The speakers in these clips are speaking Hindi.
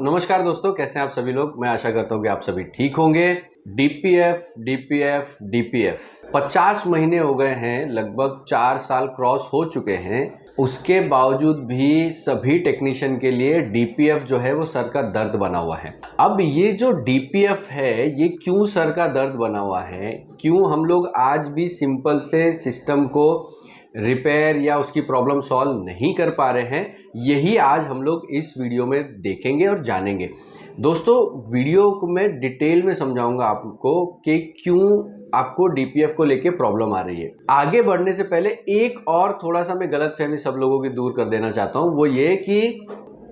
नमस्कार दोस्तों, कैसे हैं आप सभी लोग। मैं आशा करता हूं कि आप सभी ठीक होंगे। डीपीएफ 50 महीने हो गए हैं, लगभग 4 साल क्रॉस हो चुके हैं। उसके बावजूद भी सभी टेक्नीशियन के लिए डीपीएफ जो है वो सर का दर्द बना हुआ है। अब ये जो डीपीएफ है ये क्यों सर का दर्द बना हुआ है, क्यों हम लोग आज भी सिंपल से सिस्टम को रिपेयर या उसकी प्रॉब्लम सॉल्व नहीं कर पा रहे हैं, यही आज हम लोग इस वीडियो में देखेंगे और जानेंगे। दोस्तों, वीडियो को मैं डिटेल में समझाऊंगा आपको कि क्यों आपको डीपीएफ को लेके प्रॉब्लम आ रही है। आगे बढ़ने से पहले एक और थोड़ा सा मैं गलतफहमी सब लोगों की दूर कर देना चाहता हूं, वो ये कि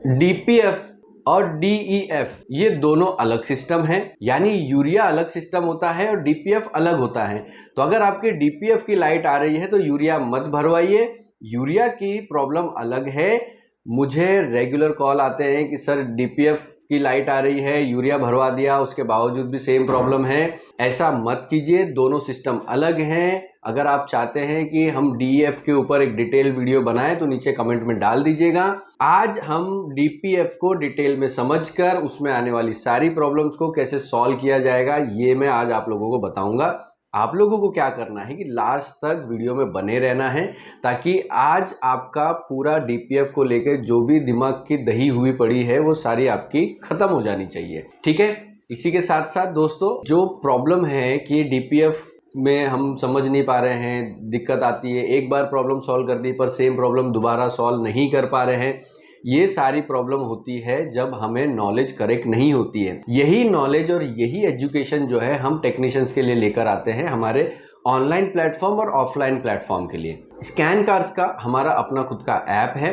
डीपीएफ और डीईएफ ये दोनों अलग सिस्टम है। यानी यूरिया अलग सिस्टम होता है और डीपीएफ अलग होता है। तो अगर आपके डीपीएफ की लाइट आ रही है तो यूरिया मत भरवाइए, यूरिया की प्रॉब्लम अलग है। मुझे रेगुलर कॉल आते हैं कि सर डीपीएफ की लाइट आ रही है, यूरिया भरवा दिया, उसके बावजूद भी सेम प्रॉब्लम है। ऐसा मत कीजिए, दोनों सिस्टम अलग हैं। अगर आप चाहते हैं कि हम डीईएफ के ऊपर एक डिटेल वीडियो बनाएं तो नीचे कमेंट में डाल दीजिएगा। आज हम डीपीएफ को डिटेल में समझकर उसमें आने वाली सारी प्रॉब्लम्स को कैसे सॉल्व किया जाएगा ये मैं आज आप लोगों को बताऊंगा। आप लोगों को क्या करना है कि लास्ट तक वीडियो में बने रहना है, ताकि आज आपका पूरा डीपीएफ को लेकर जो भी दिमाग की दही हुई पड़ी है वो सारी आपकी खत्म हो जानी चाहिए। ठीक है, इसी के साथ साथ दोस्तों, जो प्रॉब्लम है कि डीपीएफ में हम समझ नहीं पा रहे हैं, दिक्कत आती है, एक बार प्रॉब्लम सॉल्व कर दी पर सेम प्रॉब्लम दोबारा सॉल्व नहीं कर पा रहे हैं, ये सारी प्रॉब्लम होती है जब हमें नॉलेज करेक्ट नहीं होती है। यही नॉलेज और यही एजुकेशन जो है हम टेक्नीशियंस के लिए लेकर आते हैं हमारे ऑनलाइन प्लेटफॉर्म और ऑफलाइन प्लेटफॉर्म के लिए। स्कैन कार्स का हमारा अपना खुद का ऐप है।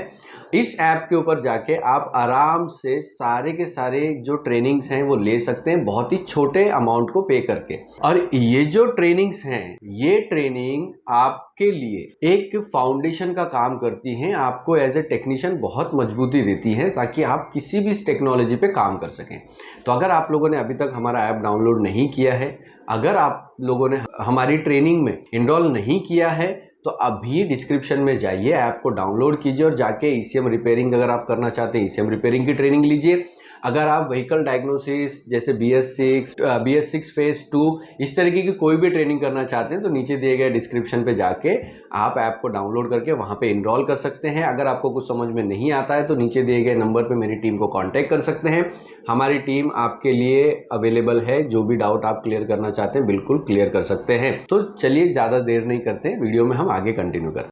इस ऐप के ऊपर जाके आप आराम से सारे के सारे जो ट्रेनिंग्स हैं वो ले सकते हैं, बहुत ही छोटे अमाउंट को पे करके। और ये जो ट्रेनिंग्स हैं, ये ट्रेनिंग आपके लिए एक फाउंडेशन का काम करती हैं, आपको एज ए टेक्नीशियन बहुत मजबूती देती है ताकि आप किसी भी टेक्नोलॉजी पे काम कर सकें। तो अगर आप लोगों ने अभी तक हमारा ऐप डाउनलोड नहीं किया है, अगर आप लोगों ने हमारी ट्रेनिंग में इनरोल नहीं किया है, तो अभी डिस्क्रिप्शन में जाइए, ऐप को डाउनलोड कीजिए और जाके ईसीएम रिपेयरिंग अगर आप करना चाहते हैं ईसीएम रिपेयरिंग की ट्रेनिंग लीजिए। अगर आप व्हीकल डायग्नोसिस जैसे BS6 फेज 2 इस तरीके की कोई भी ट्रेनिंग करना चाहते हैं तो नीचे दिए गए डिस्क्रिप्शन पे जाके आप ऐप को डाउनलोड करके वहां पे इनरोल कर सकते हैं। अगर आपको कुछ समझ में नहीं आता है तो नीचे दिए गए नंबर पे मेरी टीम को कांटेक्ट कर सकते हैं। हमारी टीम आपके लिए अवेलेबल है, जो भी डाउट आप क्लियर करना चाहते हैं बिल्कुल क्लियर कर सकते हैं। तो चलिए ज़्यादा देर नहीं करते हैं, वीडियो में हम आगे कंटिन्यू करते हैं।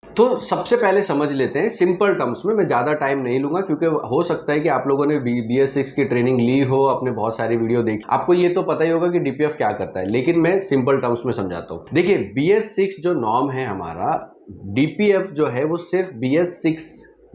तो सबसे पहले समझ लेते हैं सिंपल टर्म्स में, मैं ज़्यादा टाइम नहीं लूंगा क्योंकि हो सकता है कि आप लोगों ने BS6 की ट्रेनिंग ली हो, आपने बहुत सारी वीडियो देखी, आपको ये तो पता ही होगा कि डीपीएफ क्या करता है, लेकिन मैं सिंपल टर्म्स में समझाता हूँ। देखिए, BS6 जो नॉर्म है हमारा, डीपीएफ जो है वो सिर्फ BS6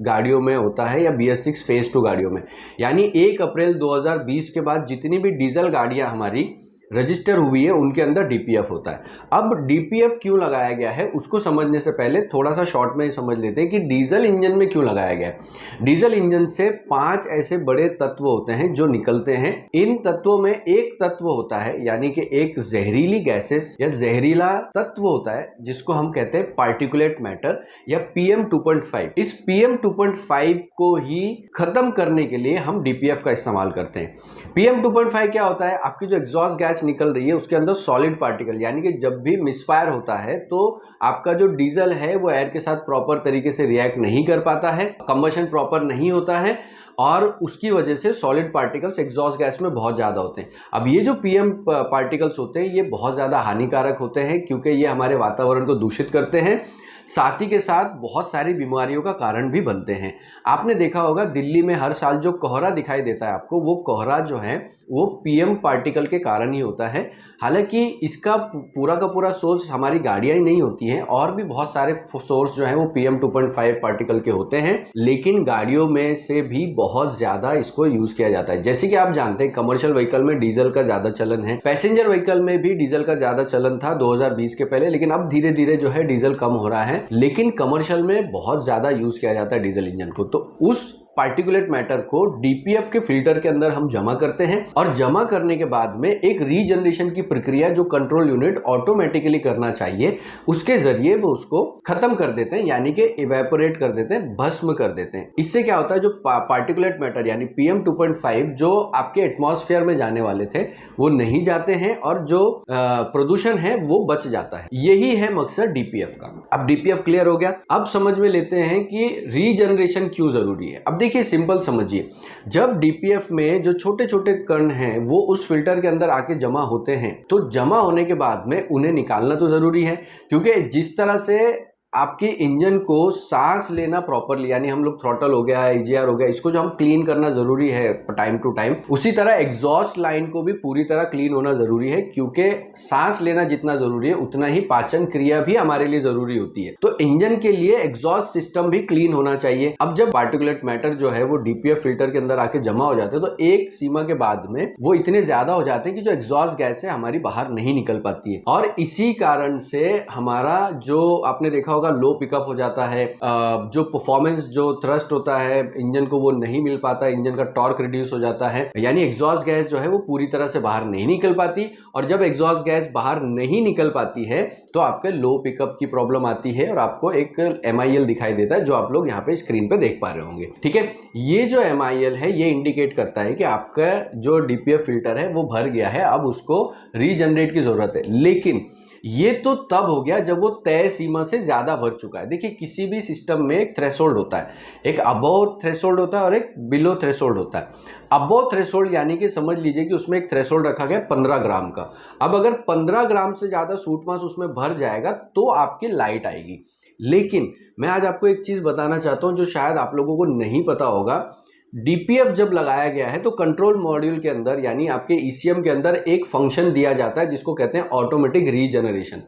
गाड़ियों में होता है या BS6 फेज 2 गाड़ियों में। यानी 1 अप्रैल 2020 के बाद जितनी भी डीजल गाड़ियां हमारी रजिस्टर हुई है उनके अंदर डीपीएफ होता है। अब डीपीएफ क्यों लगाया गया है उसको समझने से पहले थोड़ा सा शॉर्ट में समझ लेते हैं कि डीजल इंजन में क्यों लगाया गया है। डीजल इंजन से 5 ऐसे बड़े तत्व होते हैं जो निकलते हैं। इन तत्वों में एक तत्व होता है, यानी कि एक जहरीली गैसेस या जहरीला तत्व होता है जिसको हम कहते हैं पार्टिकुलेट मैटर या PM 2.5। इस PM 2.5 को ही खत्म करने के लिए हम डीपीएफ का इस्तेमाल करते हैं। PM 2.5 क्या होता है? आपकी जो एग्जॉस्ट गैस निकल रही है उसके अंदर सॉलिड पार्टिकल, यानी कि जब भी मिसफायर होता है तो आपका जो डीजल है वो एयर के साथ प्रॉपर तरीके से रिएक्ट नहीं कर पाता है, कंबशन प्रॉपर नहीं होता है और उसकी वजह से सॉलिड पार्टिकल्स एग्जॉस्ट गैस में बहुत ज़्यादा होते हैं। अब ये जो PM पार्टिकल्स होते हैं ये बहुत ज़्यादा हानिकारक होते हैं क्योंकि ये हमारे वातावरण को दूषित करते हैं, साथ ही के साथ बहुत सारी बीमारियों का कारण भी बनते हैं। आपने देखा होगा दिल्ली में हर साल जो कोहरा दिखाई देता है आपको, वो कोहरा जो है वो PM पार्टिकल के कारण ही होता है। हालांकि इसका पूरा का पूरा सोर्स हमारी गाड़ियां ही नहीं होती हैं, और भी बहुत सारे सोर्स जो हैं वो PM 2.5 पार्टिकल के होते हैं, लेकिन गाड़ियों में से भी बहुत ज़्यादा इसको यूज़ किया जाता है। जैसे कि आप जानते हैं कमर्शियल व्हीकल में डीजल का ज़्यादा चलन है, पैसेंजर व्हीकल में भी डीजल का ज़्यादा चलन था 2020 के पहले, लेकिन अब धीरे धीरे जो है डीजल कम हो रहा है, लेकिन कमर्शियल में बहुत ज़्यादा यूज़ किया जाता है डीजल इंजन को। तो उस पार्टिकुलेट मैटर को डीपीएफ के फिल्टर के अंदर हम जमा करते हैं और जमा करने के बाद में एक रीजनरेशन की प्रक्रिया जो कंट्रोल यूनिट ऑटोमेटिकली करना चाहिए उसके जरिए वो उसको खत्म कर देते हैं, यानी कि इवेपोरेट कर देते हैं, भस्म कर देते हैं। इससे क्या होता है, जो पार्टिकुलेट मैटर यानी PM 2.5 जो आपके एटमॉस्फेयर में जाने वाले थे वो नहीं जाते हैं और जो प्रदूषण है वो बच जाता है। यही है मकसद डीपीएफ का। अब डीपीएफ क्लियर हो गया, अब समझ में लेते हैं कि रीजनरेशन क्यों जरूरी है। अब देखिए सिंपल समझिए, जब डीपीएफ में जो छोटे छोटे कण हैं वो उस फिल्टर के अंदर आके जमा होते हैं तो जमा होने के बाद में उन्हें निकालना तो जरूरी है, क्योंकि जिस तरह से आपके इंजन को सांस लेना प्रॉपरली, यानी हम लोग थ्रॉटल हो गया, EGR हो गया, इसको जो हम क्लीन करना जरूरी है टाइम टू टाइम, उसी तरह एग्जॉस्ट लाइन को भी पूरी तरह क्लीन होना जरूरी है, क्योंकि सांस लेना जितना जरूरी है उतना ही पाचन क्रिया भी हमारे लिए जरूरी होती है। तो इंजन के लिए एग्जॉस्ट सिस्टम भी क्लीन होना चाहिए। अब जब पार्टिकुलेट मैटर जो है वो डीपीएफ फिल्टर के अंदर आके जमा हो जाते हैं तो एक सीमा के बाद में वो इतने ज्यादा हो जाते हैं कि जो एग्जॉस्ट गैस है हमारी बाहर नहीं निकल पाती है, और इसी कारण से हमारा जो आपने देखा होगा लो पिकअप हो जाता है, जो परफॉर्मेंस जो थ्रस्ट होता है इंजन को वो नहीं मिल पाता, इंजन का टॉर्क रिड्यूस हो जाता है, यानी एग्जॉस्ट गैस जो है वो पूरी तरह से बाहर नहीं निकल पाती। और जब एग्जॉस्ट गैस बाहर नहीं निकल पाती है तो आपके लो पिकअप की प्रॉब्लम आती है और आपको एक MIL दिखाई देता है जो आप लोग यहाँ पे स्क्रीन पे देख पा रहे होंगे। ठीक है, ये जो MIL है ये इंडिकेट करता है कि आपका जो डीपीएफ फिल्टर है वो भर गया है, अब उसको रीजनरेट की जरूरत है। लेकिन ये तो तब हो गया जब वो तय सीमा से ज्यादा भर चुका है। देखिए किसी भी सिस्टम में एक थ्रेशोल्ड होता है, एक अबव थ्रेशोल्ड होता है और एक बिलो थ्रेशोल्ड होता है। अबव थ्रेशोल्ड यानी कि समझ लीजिए कि उसमें एक थ्रेशोल्ड रखा गया 15 ग्राम का। अब अगर 15 ग्राम से ज्यादा सूट मास उसमें भर जाएगा तो आपकी लाइट आएगी। लेकिन मैं आज आपको एक चीज बताना चाहता हूं जो शायद आप लोगों को नहीं पता होगा। डीपीएफ जब लगाया गया है तो कंट्रोल मॉड्यूल के अंदर यानी आपके ECM के अंदर एक फंक्शन दिया जाता है जिसको कहते हैं ऑटोमेटिक रीजनरेशन।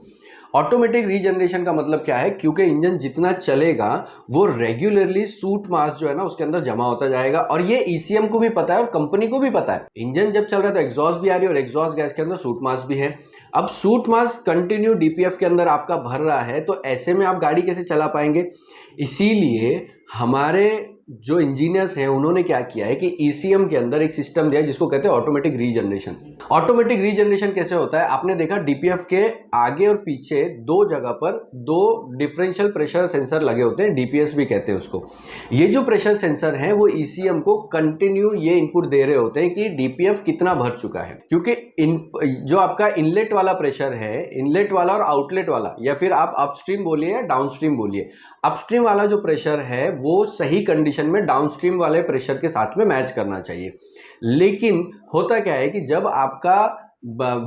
ऑटोमेटिक रीजनरेशन का मतलब क्या है, क्योंकि इंजन जितना चलेगा वो रेगुलरली सूट मास जो है ना उसके अंदर जमा होता जाएगा, और ये ECM को भी पता है और कंपनी को भी पता है। इंजन जब चल रहा है तो एग्जॉस्ट भी आ रही है और एग्जॉस्ट गैस के अंदर सूट मास भी है। अब सूट मास कंटिन्यू डीपीएफ के अंदर आपका भर रहा है तो ऐसे में आप गाड़ी कैसे चला पाएंगे। इसीलिए हमारे जो इंजीनियर्स हैं उन्होंने क्या किया है कि ECM के अंदर एक सिस्टम दिया है जिसको कहते हैं ऑटोमेटिक रीजनरेशन। ऑटोमेटिक रीजनरेशन कैसे होता है, आपने देखा डीपीएफ के आगे और पीछे दो जगह पर दो डिफरेंशियल प्रेशर सेंसर लगे होते हैं, DPS भी कहते हैं उसको। ये जो प्रेशर सेंसर हैं वो ECM को कंटिन्यू ये इनपुट दे रहे होते हैं कि डीपीएफ कितना भर चुका है, क्योंकि जो आपका इनलेट वाला प्रेशर है, इनलेट वाला और आउटलेट वाला, या फिर आप अपस्ट्रीम बोलिए या डाउनस्ट्रीम बोलिए, अपस्ट्रीम वाला जो प्रेशर है वो सही कंडीशन में डाउनस्ट्रीम वाले प्रेशर के साथ में मैच करना चाहिए। लेकिन होता क्या है कि जब आपका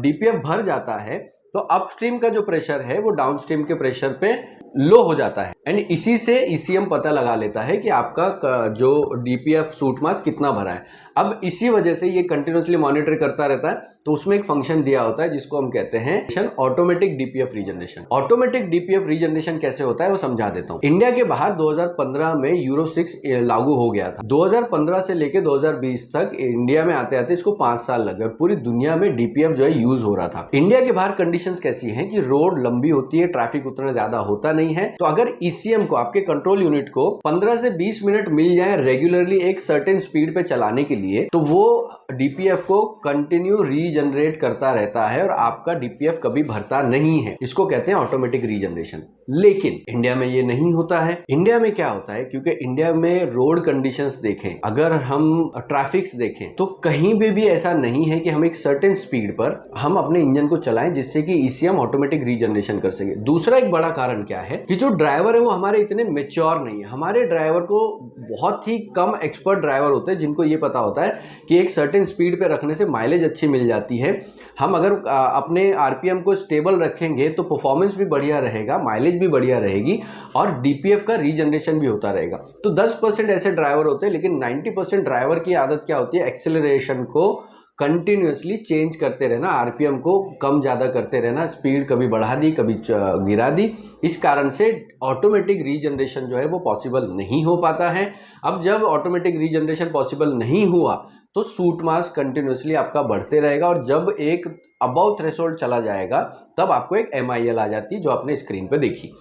डीपीएफ भर जाता है तो अपस्ट्रीम का जो प्रेशर है वो डाउनस्ट्रीम के प्रेशर पे लो हो जाता है, यानी इसी से ECM पता लगा लेता है कि आपका जो डीपीएफ सूट मास कितना भरा है। अब इसी वजह से ये कंटिन्यूसली मॉनिटर करता रहता है, तो उसमें एक फंक्शन दिया होता है जिसको हम कहते हैं automatic DPF regeneration. Automatic DPF regeneration कैसे होता है वो समझा देता हूं। इंडिया के बाहर 2015 में यूरो 6 लागू हो गया था। 2015 से लेकर 2020 तक इंडिया में आते आते इसको 5 साल लगे और पूरी दुनिया में डीपीएफ जो है यूज हो रहा था। इंडिया के बाहर कंडीशंस कैसी हैं कि रोड लंबी होती है, ट्रैफिक उतना ज्यादा होता नहीं है, तो अगर ECM को, आपके कंट्रोल यूनिट को 15 से 20 मिनट मिल जाए रेगुलरली एक सर्टेन स्पीड पे चलाने के लिए, तो वो डीपीएफ को कंटिन्यू रीजनरेट करता रहता है और आपका डीपीएफ कभी भरता नहीं है। इसको कहते हैं ऑटोमेटिक रीजनरेशन। लेकिन इंडिया में ये नहीं होता है। इंडिया में क्या होता है, क्योंकि इंडिया में रोड कंडीशंस देखें, अगर हम ट्रैफिक्स देखें तो कहीं भी ऐसा नहीं है कि हम एक सर्टेन स्पीड पर हम अपने इंजन को चलाएं जिससे कि ECM ऑटोमेटिक रीजनरेशन कर सके। दूसरा एक बड़ा कारण क्या है कि जो ड्राइवर है वो हमारे इतने मैच्योर नहीं है। हमारे ड्राइवर को बहुत ही कम एक्सपर्ट ड्राइवर होते हैं जिनको ये पता होता है कि एक सर्टेन स्पीड पे रखने से माइलेज अच्छी मिल जाती है। हम अगर अपने RPM को स्टेबल रखेंगे तो परफॉर्मेंस भी बढ़िया रहेगा, माइलेज भी बढ़िया रहेगी और डीपीएफ का रीजनरेशन भी होता रहेगा। तो 10% ऐसे ड्राइवर होते हैं, लेकिन 90% ड्राइवर की आदत क्या होती है, एक्सेलरेशन को कंटिन्यूसली चेंज करते रहना, RPM को कम ज़्यादा करते रहना, स्पीड कभी बढ़ा दी कभी गिरा दी। इस कारण से ऑटोमेटिक रीजनरेशन जो है वो पॉसिबल नहीं हो पाता है। अब जब ऑटोमेटिक रीजनरेशन पॉसिबल नहीं हुआ तो सूट मास कंटिन्यूसली आपका बढ़ते रहेगा और जब एक अबव थ्रेशोल्ड चला जाएगा तब आपको एक MIL आ जाती है जो आपने स्क्रीन पे देखी।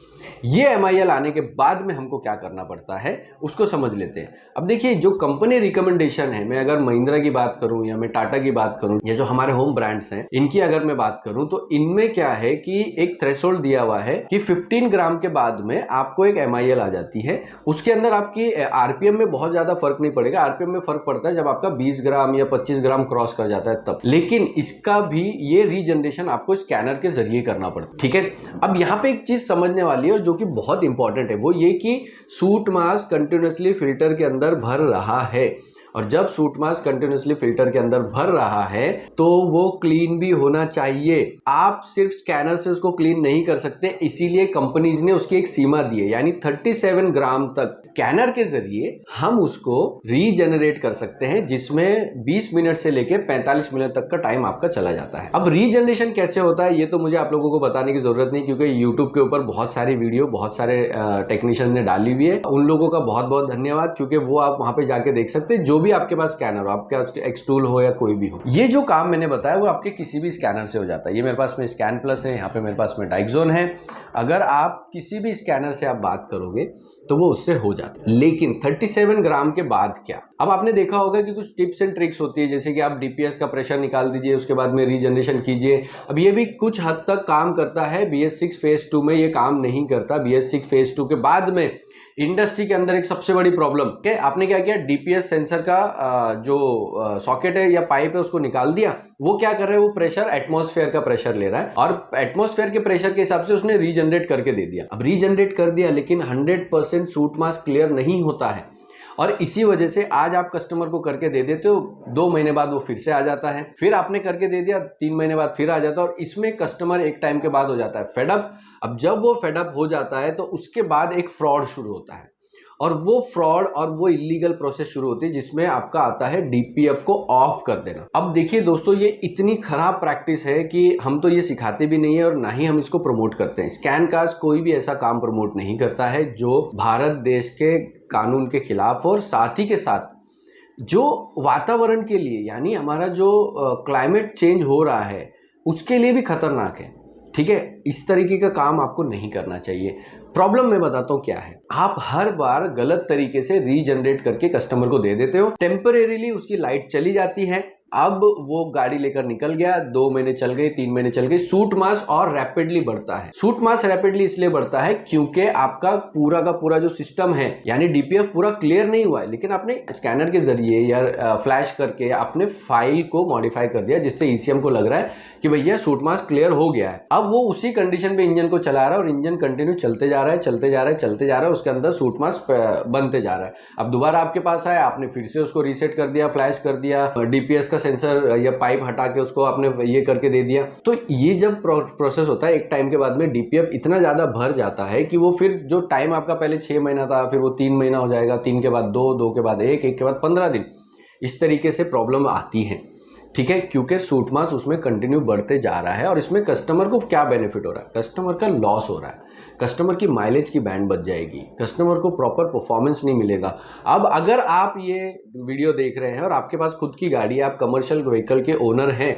ये MIL आने के बाद में हमको क्या करना पड़ता है उसको समझ लेते हैं। अब देखिए, जो कंपनी रिकमेंडेशन है, मैं अगर महिंद्रा की बात करूं या मैं टाटा की बात करूं या जो हमारे होम ब्रांड्स हैं इनकी अगर मैं बात करूं, तो इनमें क्या है कि एक थ्रेशोल्ड दिया हुआ है कि 15 ग्राम के बाद में आपको एक MIL आ जाती है। उसके अंदर आपकी RPM में बहुत ज्यादा फर्क नहीं पड़ेगा। RPM में फर्क पड़ता है जब आपका 20 ग्राम या 25 ग्राम क्रॉस कर जाता है तब। लेकिन इसका भी ये रीजनरेशन आपको स्कैनर के जरिए करना पड़ता है, ठीक है। अब यहाँ पे एक चीज समझने वाली है जो कि बहुत इंपॉर्टेंट है, वो ये कि सूट मास्क कंटिन्यूसली फिल्टर के अंदर भर रहा है, और जब सूट मास्क कंटिन्यूसली फिल्टर के अंदर भर रहा है तो वो क्लीन भी होना चाहिए। आप सिर्फ स्कैनर से उसको क्लीन नहीं कर सकते, इसीलिए कंपनीज ने उसकी एक सीमा दी है, यानी 37 ग्राम तक स्कैनर के जरिए हम उसको रीजनरेट कर सकते हैं, जिसमें 20 मिनट से लेकर 45 मिनट तक का टाइम आपका चला जाता है। अब रीजनरेशन कैसे होता है ये तो मुझे आप लोगों को बताने की जरूरत नहीं, क्योंकि यूट्यूब के ऊपर बहुत सारी वीडियो बहुत सारे टेक्नीशियन ने डाली हुई है। उन लोगों का बहुत बहुत धन्यवाद, क्योंकि वो आप वहां पे जाके देख सकते हैं। जो भी आपके पास स्कैनर हो, आपके पास एक्सटूल हो या कोई भी हो, ये जो काम मैंने बताया वो आपके किसी भी स्कैनर से हो जाता है। ये मेरे पास में स्कैन प्लस है, यहाँ पे मेरे पास में डाइक्सोन है। अगर आप किसी भी स्कैनर से आप बात करोगे तो वो उससे हो जाता है। लेकिन 37 ग्राम के बाद क्या? अब आपने देखा होगा कि कुछ टिप्स एंड ट्रिक्स होती है, जैसे कि आप DPS का प्रेशर निकाल दीजिए, उसके बाद में रीजनरेशन कीजिए। अब ये भी कुछ हद तक काम करता है, BS6 फेज 2 में ये काम नहीं करता। BS6 फेज 2 के बाद में इंडस्ट्री के अंदर एक सबसे बड़ी प्रॉब्लम क्या, आपने क्या किया, DPS सेंसर का जो सॉकेट है या पाइप है उसको निकाल दिया। वो क्या कर रहा है, वो प्रेशर एटमॉस्फेयर का प्रेशर ले रहा है, और एटमॉस्फेयर के प्रेशर के हिसाब से उसने रीजनरेट करके दे दिया। अब रीजनरेट कर दिया, लेकिन 100% सूट मास्क क्लियर नहीं होता है, और इसी वजह से आज आप कस्टमर को करके दे देते हो, 2 महीने बाद वो फिर से आ जाता है, फिर आपने करके दे दिया, 3 महीने बाद फिर आ जाता है, और इसमें कस्टमर एक टाइम के बाद हो जाता है फेडअप। अब जब वो फेडअप हो जाता है तो उसके बाद एक फ्रॉड शुरू होता है, और वो फ्रॉड और वो इलीगल प्रोसेस शुरू होती है, जिसमें आपका आता है DPF को ऑफ कर देना। अब देखिए दोस्तों, ये इतनी खराब प्रैक्टिस है कि हम तो ये सिखाते भी नहीं है और ना ही हम इसको प्रमोट करते हैं। स्कैन कास्ट कोई भी ऐसा काम प्रमोट नहीं करता है जो भारत देश के कानून के खिलाफ, और साथ ही के साथ जो वातावरण के लिए, यानी हमारा जो क्लाइमेट चेंज हो रहा है उसके लिए भी खतरनाक है, ठीक है। इस तरीके का काम आपको नहीं करना चाहिए। प्रॉब्लम मैं बताता हूँ क्या है, आप हर बार गलत तरीके से रीजनरेट करके कस्टमर को दे देते हो। टेम्परेरीली उसकी लाइट चली जाती है, अब वो गाड़ी लेकर निकल गया, 2 महीने चल गए, 3 महीने चल गए, सूट मास और रैपिडली बढ़ता है। सूट मास रैपिडली इसलिए बढ़ता है क्योंकि आपका पूरा का पूरा जो सिस्टम है, यानी DPF पूरा क्लियर नहीं हुआ है, लेकिन आपने स्कैनर के जरिए या फ्लैश करके आपने फाइल को मॉडिफाई कर दिया, जिससे ECM को लग रहा है कि भैया सूट मास क्लियर हो गया है। अब वो उसी कंडीशन पे इंजन को चला रहा है, और इंजन कंटिन्यू चलते जा रहा है, चलते जा रहा है, चलते जा रहा है, उसके अंदर सूट मास बनते जा रहा है। अब दोबारा आपके पास आया, आपने फिर से उसको रीसेट कर दिया, फ्लैश कर दिया, DPS का सेंसर या पाइप हटा के उसको आपने ये करके दे दिया। तो ये जब प्रोसेस होता है, एक टाइम के बाद में DPF इतना ज्यादा भर जाता है कि वो फिर जो टाइम आपका पहले 6 महीना था, फिर वो 3 महीना हो जाएगा, 3 के बाद 2, 2 के बाद 1, 1 के बाद 15 दिन। इस तरीके से प्रॉब्लम आती है, ठीक है, क्योंकि सूट मास उसमें कंटिन्यू बढ़ते जा रहा है। और इसमें कस्टमर को क्या बेनिफिट हो रहा है, कस्टमर का लॉस हो रहा है, कस्टमर की माइलेज की बैंड बच जाएगी, कस्टमर को प्रॉपर परफॉर्मेंस नहीं मिलेगा। अब अगर आप ये वीडियो देख रहे हैं और आपके पास खुद की गाड़ी है, आप कमर्शियल व्हीकल के ओनर हैं,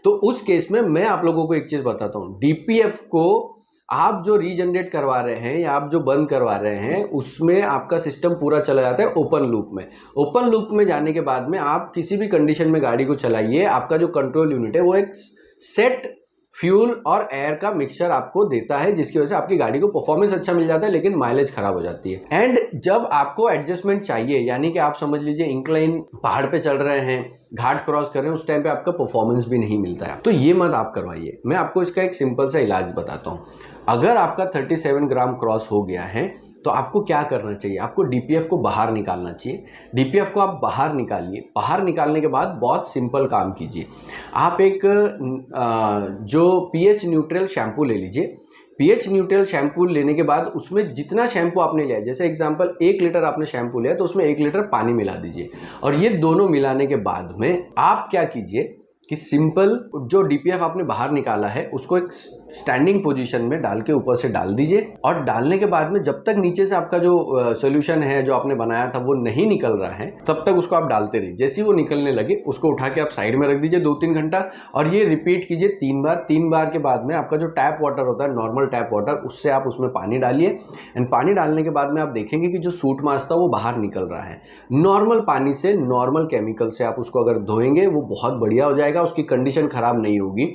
तो उस केस में मैं आप लोगों को एक चीज बताता हूँ, DPF को आप जो रीजनरेट करवा रहे हैं या आप जो बंद करवा रहे हैं, उसमें आपका सिस्टम पूरा चला जाता है ओपन लूप में। ओपन लूप में जाने के बाद में आप किसी भी कंडीशन में गाड़ी को चलाइए, आपका जो कंट्रोल यूनिट है वो एक सेट फ्यूल और एयर का मिक्सचर आपको देता है, जिसकी वजह से आपकी गाड़ी को परफॉर्मेंस अच्छा मिल जाता है, लेकिन माइलेज खराब हो जाती है। एंड जब आपको एडजस्टमेंट चाहिए, यानी कि आप समझ लीजिए इंक्लाइन पहाड़ पे चल रहे हैं, घाट क्रॉस कर रहे हैं, उस टाइम पे आपका परफॉर्मेंस भी नहीं मिलता है, तो ये मत आप करवाइए। मैं आपको इसका एक सिंपल सा इलाज बताता हूँ। अगर आपका 37 ग्राम क्रॉस हो गया है तो आपको क्या करना चाहिए, आपको DPF को बाहर निकालना चाहिए। DPF को आप बाहर निकालिए। बाहर निकालने के बाद बहुत सिंपल काम कीजिए, आप एक जो pH न्यूट्रल शैम्पू ले लीजिए। pH न्यूट्रल शैम्पू लेने के बाद उसमें जितना शैम्पू आपने लिया है, जैसे एग्जांपल 1 लीटर आपने शैम्पू लिया तो उसमें 1 लीटर पानी मिला दीजिए, और ये दोनों मिलाने के बाद में आप क्या कीजिए, कि सिंपल जो डीपीएफ आपने बाहर निकाला है उसको एक स्टैंडिंग पोजीशन में डाल के ऊपर से डाल दीजिए, और डालने के बाद में जब तक नीचे से आपका जो सोल्यूशन है जो आपने बनाया था वो नहीं निकल रहा है तब तक उसको आप डालते रहिए। जैसे ही वो निकलने लगे उसको उठा के आप साइड में रख दीजिए 2-3 घंटा, और ये रिपीट कीजिए 3 बार। 3 बार के बाद में आपका जो टैप वाटर होता है, नॉर्मल टैप वाटर, उससे आप उसमें पानी डालिए, एंड पानी डालने के बाद में आप देखेंगे कि जो सूट मास था वो बाहर निकल रहा है। नॉर्मल पानी से, नॉर्मल केमिकल से आप उसको अगर धोएंगे वो बहुत बढ़िया हो जाएगा, उसकी कंडीशन खराब नहीं होगी।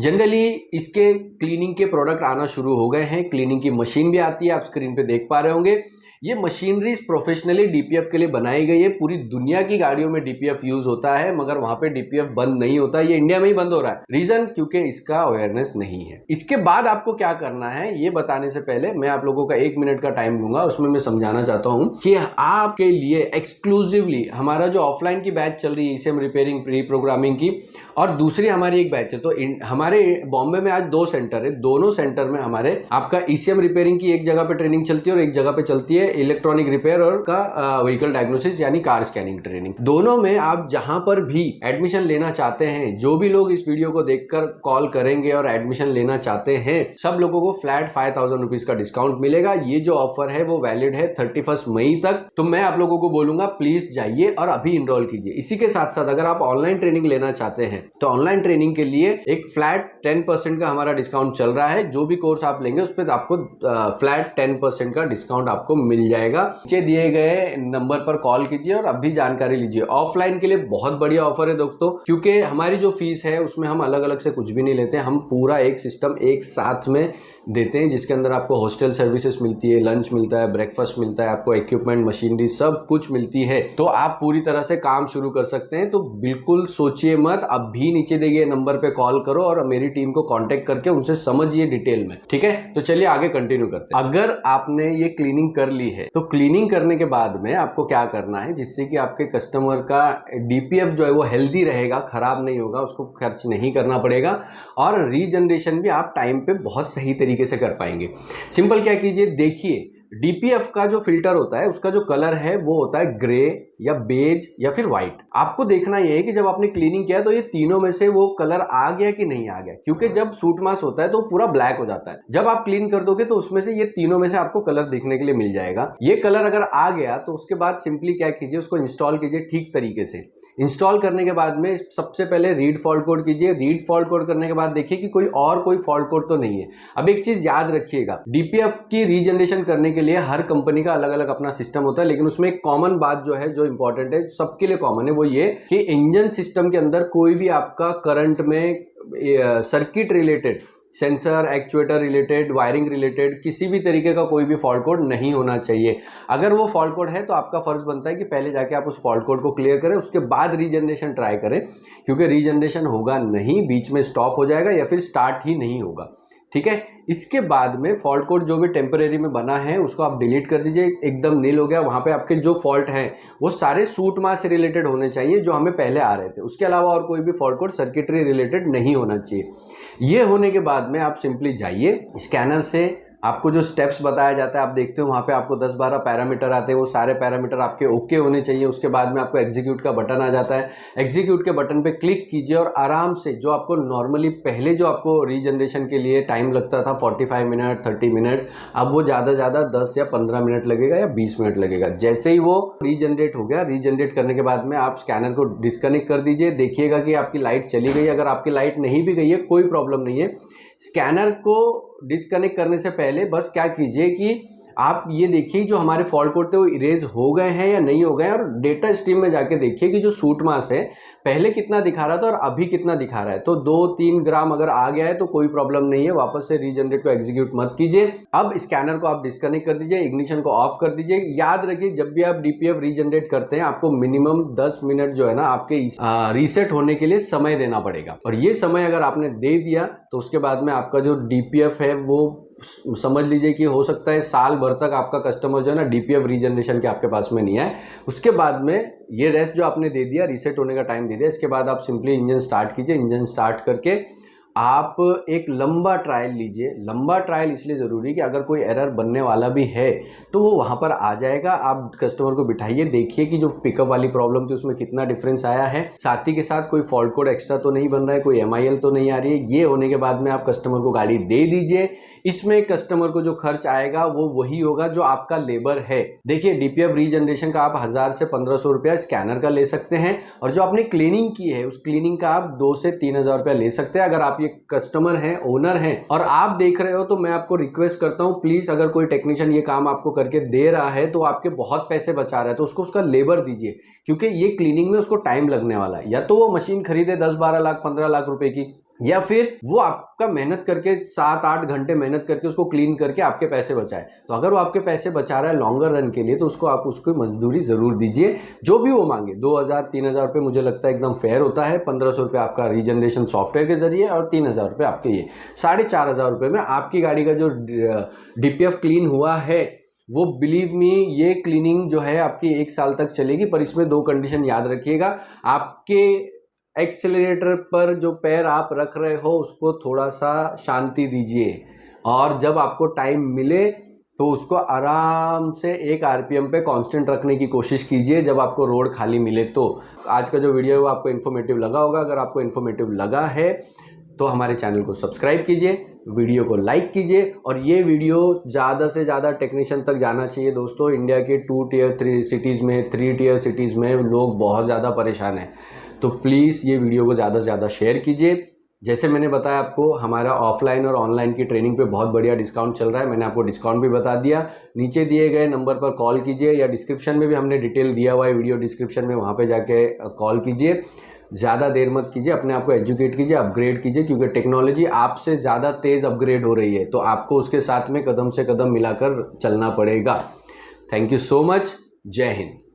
जनरली इसके क्लीनिंग के प्रोडक्ट आना शुरू हो गए हैं, क्लीनिंग की मशीन भी आती है, आप स्क्रीन पे देख पा रहे होंगे। ये मशीनरी प्रोफेशनली डीपीएफ के लिए बनाई गई है। पूरी दुनिया की गाड़ियों में डीपीएफ यूज होता है, मगर वहां पे डीपीएफ बंद नहीं होता। ये इंडिया में ही बंद हो रहा है। रीजन क्योंकि इसका अवेयरनेस नहीं है। इसके बाद आपको क्या करना है ये बताने से पहले मैं आप लोगों का 1 मिनट का टाइम लूंगा, उसमें मैं समझाना चाहता हूं कि आपके लिए एक्सक्लूसिवली हमारा जो ऑफलाइन की बैच चल रही है ईसीएम रिपेयरिंग प्री प्रोग्रामिंग की, और दूसरी हमारी एक बैच है। तो हमारे बॉम्बे में आज 2 सेंटर है, दोनों सेंटर में हमारे आपका ईसीएम रिपेयरिंग की एक जगह पे ट्रेनिंग चलती है और एक जगह पे चलती है इलेक्ट्रॉनिक रिपेयर और का व्हीकल डायग्नोसिस यानी कार स्कैनिंग ट्रेनिंग। दोनों में आप जहां पर भी एडमिशन लेना चाहते हैं, जो भी लोग इस वीडियो को देखकर कॉल करेंगे और एडमिशन लेना चाहते हैं, सब लोगों को फ्लैट 5000 रुपीज का डिस्काउंट मिलेगा। ये जो ऑफर है वो वैलिड है 31 मई तक। तो मैं आप लोगों को बोलूंगा प्लीज जाइए और अभी इनरोल कीजिए। इसी के साथ साथ अगर आप ऑनलाइन ट्रेनिंग लेना चाहते हैं तो ऑनलाइन ट्रेनिंग के लिए एक फ्लैट 10% का हमारा डिस्काउंट चल रहा है। जो भी कोर्स आप लेंगे उस पर आपको फ्लैट 10% का डिस्काउंट आपको मिल जाएगा। नीचे दिए गए नंबर पर कॉल कीजिए और अभी जानकारी लीजिए। ऑफलाइन के लिए बहुत बढ़िया ऑफर है दोस्तों, क्योंकि हमारी जो फीस है उसमें हम अलग अलग से कुछ भी नहीं लेते। हम पूरा एक सिस्टम एक साथ में देते हैं, जिसके अंदर आपको हॉस्टल सर्विसेज मिलती है, लंच मिलता है, ब्रेकफास्ट मिलता है, आपको इक्विपमेंट मशीनरी सब कुछ मिलती है। तो आप पूरी तरह से काम शुरू कर सकते हैं। तो बिल्कुल सोचिए मत, अभी नीचे दिए गए नंबर पे कॉल करो और मेरी टीम को कांटेक्ट करके उनसे समझिए डिटेल में। ठीक है, तो चलिए आगे कंटिन्यू करते हैं। अगर आपने ये क्लीनिंग कर ली है तो क्लीनिंग करने के बाद में आपको क्या करना है, जिससे कि आपके कस्टमर का डीपीएफ जो है वो हेल्दी रहेगा, खराब नहीं होगा, उसको खर्च नहीं करना पड़ेगा, और रीजनरेशन भी आप टाइम पे बहुत सही तरीके से कर पाएंगे। सिंपल क्या कीजिए, देखिए डीपीएफ का जो फिल्टर होता है उसका जो कलर है वो होता है ग्रे या बेज या फिर व्हाइट। आपको देखना ये है कि जब आपने क्लीनिंग किया तो ये तीनों में से वो कलर आ गया कि नहीं आ गया, क्योंकि जब सूट मास होता है तो पूरा ब्लैक हो जाता है। जब आप क्लीन कर दोगे तो उसमें से ये तीनों में से आपको कलर दिखने के लिए मिल जाएगा। ये कलर अगर आ गया तो उसके बाद सिंपली क्या कीजिए, उसको इंस्टॉल कीजिए ठीक तरीके से। इंस्टॉल करने के बाद में सबसे पहले रीड फॉल्ट कोड कीजिए। रीड फॉल्ट कोड करने के बाद देखिए कि कोई फॉल्ट कोड तो नहीं है। अब एक चीज याद रखिएगा, डीपीएफ की रीजनरेशन करने के लिए हर कंपनी का अलग अलग अपना सिस्टम होता है, लेकिन उसमें एक कॉमन बात जो है, जो इंपॉर्टेंट है, सबके लिए कॉमन है, वो ये कि इंजन सिस्टम के अंदर कोई भी आपका करंट में circuit related, sensor actuator related, wiring related किसी भी तरीके का कोई भी फॉल्ट कोड नहीं होना चाहिए। अगर वो फॉल्ट कोड है तो आपका फर्ज बनता है कि पहले जाके आप उस फॉल्ट कोड को क्लियर करें, उसके बाद रीजनरेशन ट्राई करें, क्योंकि रीजनरेशन होगा नहीं, बीच में स्टॉप हो जाएगा या फिर स्टार्ट ही नहीं होगा। ठीक है, इसके बाद में फॉल्ट कोड जो भी टेम्परेरी में बना है उसको आप डिलीट कर दीजिए, एकदम नील हो गया। वहां पे आपके जो फॉल्ट हैं वो सारे सूट मास से रिलेटेड होने चाहिए जो हमें पहले आ रहे थे, उसके अलावा और कोई भी फॉल्ट कोड सर्किटरी रिलेटेड नहीं होना चाहिए। ये होने के बाद में आप सिंपली जाइए स्कैनर से, आपको जो स्टेप्स बताया जाता है आप देखते हो वहाँ पे आपको 10-12 पैरामीटर आते हैं, वो सारे पैरामीटर आपके ओके होने चाहिए। उसके बाद में आपको एग्जीक्यूट का बटन आ जाता है, एग्जीक्यूट के बटन पे क्लिक कीजिए और आराम से जो आपको नॉर्मली पहले जो आपको रीजनरेशन के लिए टाइम लगता था 45 मिनट 30 मिनट, अब वो ज़्यादा 10 या 15 मिनट लगेगा या 20 मिनट लगेगा। जैसे ही वो रीजनरेट हो गया, रीजनरेट करने के बाद में आप स्कैनर को डिस्कनेक्ट कर दीजिए। देखिएगा कि आपकी लाइट चली गई। अगर आपकी लाइट नहीं भी गई है कोई प्रॉब्लम नहीं है। स्कैनर को डिस्कनेक्ट करने से पहले बस क्या कीजिए कि आप ये देखिए जो हमारे फॉल्ट कोड थे वो इरेज हो गए हैं या नहीं हो गए, और डेटा स्ट्रीम में जाके देखिए कि जो सूट मास है पहले कितना दिखा रहा था और अभी कितना दिखा रहा है। तो 2-3 ग्राम अगर आ गया है तो कोई प्रॉब्लम नहीं है, वापस से रीजनरेट को एग्जीक्यूट मत कीजिए। अब स्कैनर को आप डिस्कनेक्ट कर दीजिए, इग्निशन को ऑफ कर दीजिए। याद रखिए जब भी आप डीपीएफ रीजनरेट करते हैं आपको मिनिमम 10 मिनट जो है ना आपके रीसेट होने के लिए समय देना पड़ेगा, और ये समय अगर आपने दे दिया तो उसके बाद में आपका जो डीपीएफ है वो समझ लीजिए कि हो सकता है साल भर तक आपका कस्टमर जो है ना डीपीएफ रीजनरेशन के आपके पास में नहीं है। उसके बाद में ये रेस्ट जो आपने दे दिया, रीसेट होने का टाइम दे दिया, इसके बाद आप सिंपली इंजन स्टार्ट कीजिए। इंजन स्टार्ट करके आप एक लंबा ट्रायल लीजिए। लंबा ट्रायल इसलिए ज़रूरी कि अगर कोई एरर बनने वाला भी है तो वो वहाँ पर आ जाएगा। आप कस्टमर को बिठाइए, देखिए कि जो पिकअप वाली प्रॉब्लम थी उसमें कितना डिफरेंस आया है, साथ ही के साथ कोई फॉल्ट कोड एक्स्ट्रा तो नहीं बन रहा है, कोई MIL तो नहीं आ रही है। ये होने के बाद में आप कस्टमर को गाड़ी दे दीजिए। इसमें कस्टमर को जो खर्च आएगा वो वही होगा जो आपका लेबर है। देखिए, DPF रीजनरेशन का आप 1000 से 1500 रुपया स्कैनर का ले सकते हैं, और जो आपने क्लीनिंग की है उस क्लीनिंग का आप 2 से 3000 रुपया ले सकते हैं। अगर आप ये कस्टमर हैं, ओनर हैं और आप देख रहे हो तो मैं आपको रिक्वेस्ट करता हूं, प्लीज अगर कोई टेक्नीशियन ये काम आपको करके दे रहा है तो आपके बहुत पैसे बचा रहा है तो उसको उसका लेबर दीजिए, क्योंकि ये क्लीनिंग में उसको टाइम लगने वाला है। या तो वो मशीन खरीदे 10-12 लाख 15 लाख रुपए की, या फिर वो आपका मेहनत करके 7-8 घंटे मेहनत करके उसको क्लीन करके आपके पैसे बचाए। तो अगर वो आपके पैसे बचा रहा है लॉन्गर रन के लिए तो उसको आप उसको मजदूरी जरूर दीजिए, जो भी वो मांगे। 2000-3000 रुपये मुझे लगता है एकदम फेयर होता है। 1500 रुपये आपका रीजनरेशन सॉफ्टवेयर के जरिए और 3000 रुपये आपके ये 4500 रुपये में आपकी गाड़ी का जो DPF क्लीन हुआ है वो, बिलीव मी, ये क्लीनिंग जो है आपकी 1 साल तक चलेगी। पर इसमें 2 कंडीशन याद रखिएगा। आपके एक्सेलरेटर पर जो पैर आप रख रहे हो उसको थोड़ा सा शांति दीजिए, और जब आपको टाइम मिले तो उसको आराम से 1 RPM पे कांस्टेंट रखने की कोशिश कीजिए जब आपको रोड खाली मिले। तो आज का जो वीडियो है वो आपको इन्फॉर्मेटिव लगा होगा। अगर आपको इन्फॉर्मेटिव लगा है तो हमारे चैनल को सब्सक्राइब कीजिए, वीडियो को लाइक कीजिए, और ये वीडियो ज़्यादा से ज़्यादा टेक्नीशियन तक जाना चाहिए। दोस्तों, इंडिया के 2 Tier 3 सिटीज़ में, 3 Tier सिटीज़ में लोग बहुत ज़्यादा परेशान हैं। तो प्लीज़ ये वीडियो को ज़्यादा से ज़्यादा शेयर कीजिए। जैसे मैंने बताया आपको, हमारा ऑफलाइन और ऑनलाइन की ट्रेनिंग पे बहुत बढ़िया डिस्काउंट चल रहा है। मैंने आपको डिस्काउंट भी बता दिया। नीचे दिए गए नंबर पर कॉल कीजिए, या डिस्क्रिप्शन में भी हमने डिटेल दिया हुआ है, वीडियो डिस्क्रिप्शन में, वहाँ पे जाके कॉल कीजिए। ज़्यादा देर मत कीजिए, अपने आप को एजुकेट कीजिए, अपग्रेड कीजिए, क्योंकि टेक्नोलॉजी आपसे ज़्यादा तेज़ अपग्रेड हो रही है। तो आपको उसके साथ में कदम से कदम मिलाकर चलना पड़ेगा। Thank you so much. जय हिंद।